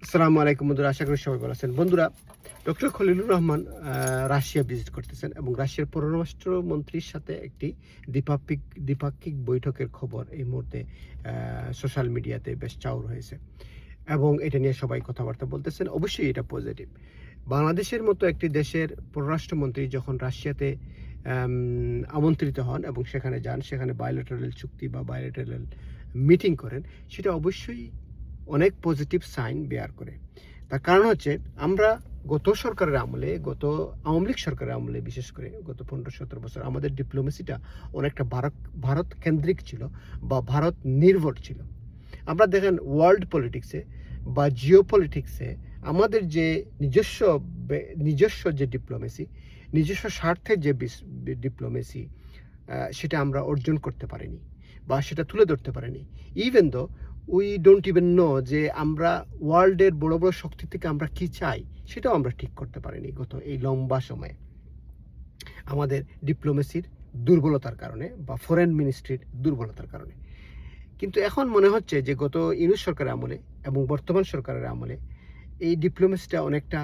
আসসালামু আলাইকুম বন্ধুরা, আশা করি সবাই ভালো আছেন। বন্ধুরা, doctor Khalilur Rahman Russia visit করতেছেন এবং রাশিয়ার পররাষ্ট্রমন্ত্রীর সাথে একটি দ্বিপাক্ষিক বৈঠকের খবর এই মুহূর্তে সোশ্যাল মিডিয়াতে বেশ চাউর হয়েছে এবং এটা নিয়ে সবাই কথাবার্তা বলতেছেন। অবশ্যই এটা পজিটিভ। বাংলাদেশের মতো একটি দেশের পররাষ্ট্রমন্ত্রী যখন রাশিয়াতে আমন্ত্রিত হন এবং সেখানে যান, সেখানে বায়োলেটারাল চুক্তি বা বায়োলেটারাল মিটিং করেন, সেটা অবশ্যই অনেক পজিটিভ সাইন বেয়ার করে। তার কারণ হচ্ছে, আমরা গত সরকারের আমলে, গত আওয়ামী লীগ সরকারের আমলে, বিশেষ করে গত 15-17 বছর আমাদের ডিপ্লোমেসিটা অনেকটা ভারত কেন্দ্রিক ছিল বা ভারত নির্ভর ছিল। আমরা দেখেন ওয়ার্ল্ড পলিটিক্সে বা জিও পলিটিক্সে আমাদের যে নিজস্ব যে ডিপ্লোমেসি, নিজস্ব স্বার্থের যে ডিপ্লোমেসি, সেটা আমরা অর্জন করতে পারিনি বা সেটা তুলে ধরতে পারিনি। Even though we don't even know যে আমরা ওয়ার্ল্ডের বড় বড় শক্তি থেকে আমরা কি চাই সেটাও আমরা ঠিক করতে পারিনি গত এই লম্বা সময়ে, আমাদের ডিপ্লোমেসির দুর্বলতার কারণে বা ফরেন মিনিস্ট্রির দুর্বলতার কারণে। কিন্তু এখন মনে হচ্ছে যে গত ইউনূস সরকারের আমলে এবং বর্তমান সরকারের আমলে এই ডিপ্লোমেসিটা অনেকটা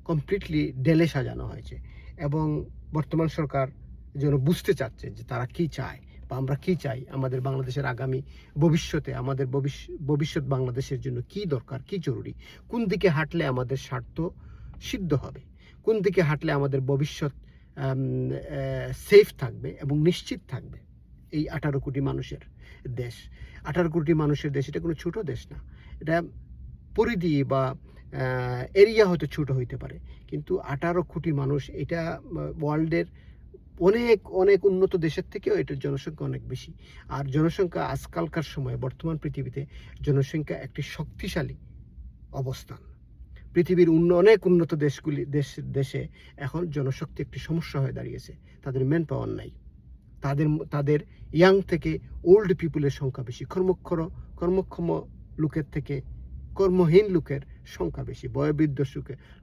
কমপ্লিটলি ঢেলে সাজানো হয়েছে এবং বর্তমান সরকার যেন বুঝতে চাচ্ছে যে তারা কি চায় বা আমরা কি চাই, আমাদের বাংলাদেশের আগামী ভবিষ্যতে, আমাদের ভবিষ্যৎ বাংলাদেশের জন্য কি দরকার, কি জরুরি, কোন দিকে হাঁটলে আমাদের স্বার্থ সিদ্ধ হবে, কোন দিকে হাঁটলে আমাদের ভবিষ্যৎ সেফ থাকবে এবং নিশ্চিত থাকবে। এই 18 কোটি মানুষের দেশ, 18 কোটি মানুষের দেশ, এটা কোনো ছোট দেশ না। এটা পরিধি বা এরিয়া হয়তো ছোট হইতে পারে, কিন্তু 18 কোটি মানুষ, এটা ওয়ার্ল্ডের অনেক অনেক উন্নত দেশের থেকেও এটার জনসংখ্যা অনেক বেশি। আর জনসংখ্যা আজকালকার সময়ে বর্তমান পৃথিবীতে জনসংখ্যা একটি শক্তিশালী অবস্থান। পৃথিবীর অনেক উন্নত দেশে এখন জনশক্তি একটি সমস্যা হয়ে দাঁড়িয়েছে। তাদের ম্যান পাওয়ার নাই, তাদের ইয়াং থেকে ওল্ড পিপুলের সংখ্যা বেশি, কর্মক্ষম লোকের থেকে কর্মহীন লোকের সংখ্যা বেশি, বয়োবৃদ্ধ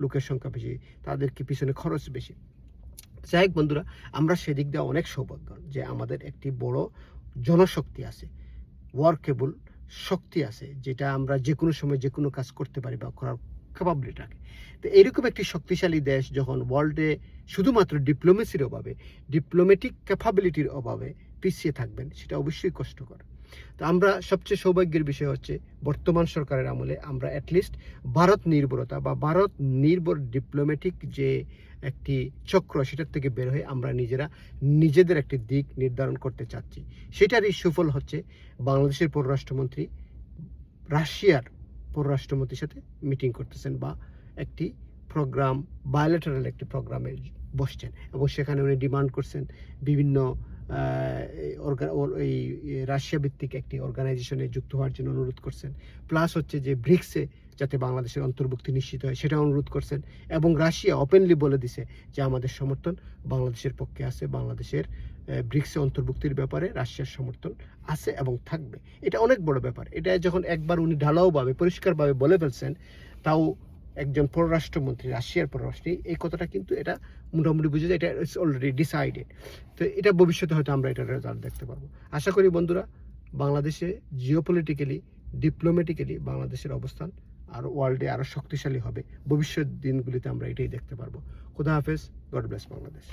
লোকের সংখ্যা বেশি, তাদেরকে পিছনে খরচ বেশি। যাই হোক বন্ধুরা, আমরা সেদিক দিয়ে অনেক সৌভাগ্য যে আমাদের একটি বড় জনশক্তি আছে, ওয়ার্কেবল শক্তি আছে, যেটা আমরা যে কোনো সময় যে কোনো কাজ করতে পারি বা করার ক্যাপাবিলিটি রাখে। তো এইরকম একটি শক্তিশালী দেশ যখন ওয়ার্ল্ডে শুধুমাত্র ডিপ্লোমেসির অভাবে, ডিপ্লোম্যাটিক ক্যাপাবিলিটির অভাবে পিছিয়ে থাকবেন, সেটা অবশ্যই কষ্টকর। তো আমরা সবচেয়ে সৌভাগ্যের বিষয় হচ্ছে বর্তমান সরকারের আমলে আমরা অ্যাটলিস্ট ভারত নির্ভরতা বা ভারত নির্ভর ডিপ্লোম্যাটিক যে একটি চক্র, সেটার থেকে বের হয়ে আমরা নিজেদের একটি দিক নির্ধারণ করতে চাচ্ছি। সেটারই সুফল হচ্ছে বাংলাদেশের পররাষ্ট্রমন্ত্রী রাশিয়ার পররাষ্ট্রমন্ত্রীর সাথে মিটিং করতেছেন বা একটি প্রোগ্রাম, বায়োলেটারাল একটি প্রোগ্রামে বসছেন এবং সেখানে উনি ডিমান্ড করছেন বিভিন্ন এই রাশিয়া ভিত্তিক একটি অর্গানাইজেশনে যুক্ত হওয়ার জন্য অনুরোধ করছেন। প্লাস হচ্ছে যে ব্রিক্সে যাতে বাংলাদেশের অন্তর্ভুক্তি নিশ্চিত হয় সেটা অনুরোধ করছেন এবং রাশিয়া ওপেনলি বলে দিছে যে আমাদের সমর্থন বাংলাদেশের পক্ষে আছে, বাংলাদেশের ব্রিক্সে অন্তর্ভুক্তির ব্যাপারে রাশিয়ার সমর্থন আছে এবং থাকবে। এটা অনেক বড় ব্যাপার। এটা যখন একবার উনি ঢালাওভাবে পরিষ্কারভাবে বলে ফেলছেন, তাও একজন পররাষ্ট্রমন্ত্রী, রাশিয়ার পররাষ্ট্রী, এই কথাটা কিন্তু এটা মোটামুটি বুঝে যায় এটা ইটস অলরেডি ডিসাইডেড। তো এটা ভবিষ্যতে হয়তো আমরা এটার রেজাল্ট দেখতে পারবো। আশা করি বন্ধুরা, বাংলাদেশে জিওপলিটিক্যালি, ডিপ্লোম্যাটিক্যালি বাংলাদেশের অবস্থান আর ওয়ার্ল্ডে আরও শক্তিশালী হবে। ভবিষ্যৎ দিনগুলিতে আমরা এটাই দেখতে পারবো। খুদা হাফেজ, গড ব্লেস বাংলাদেশ।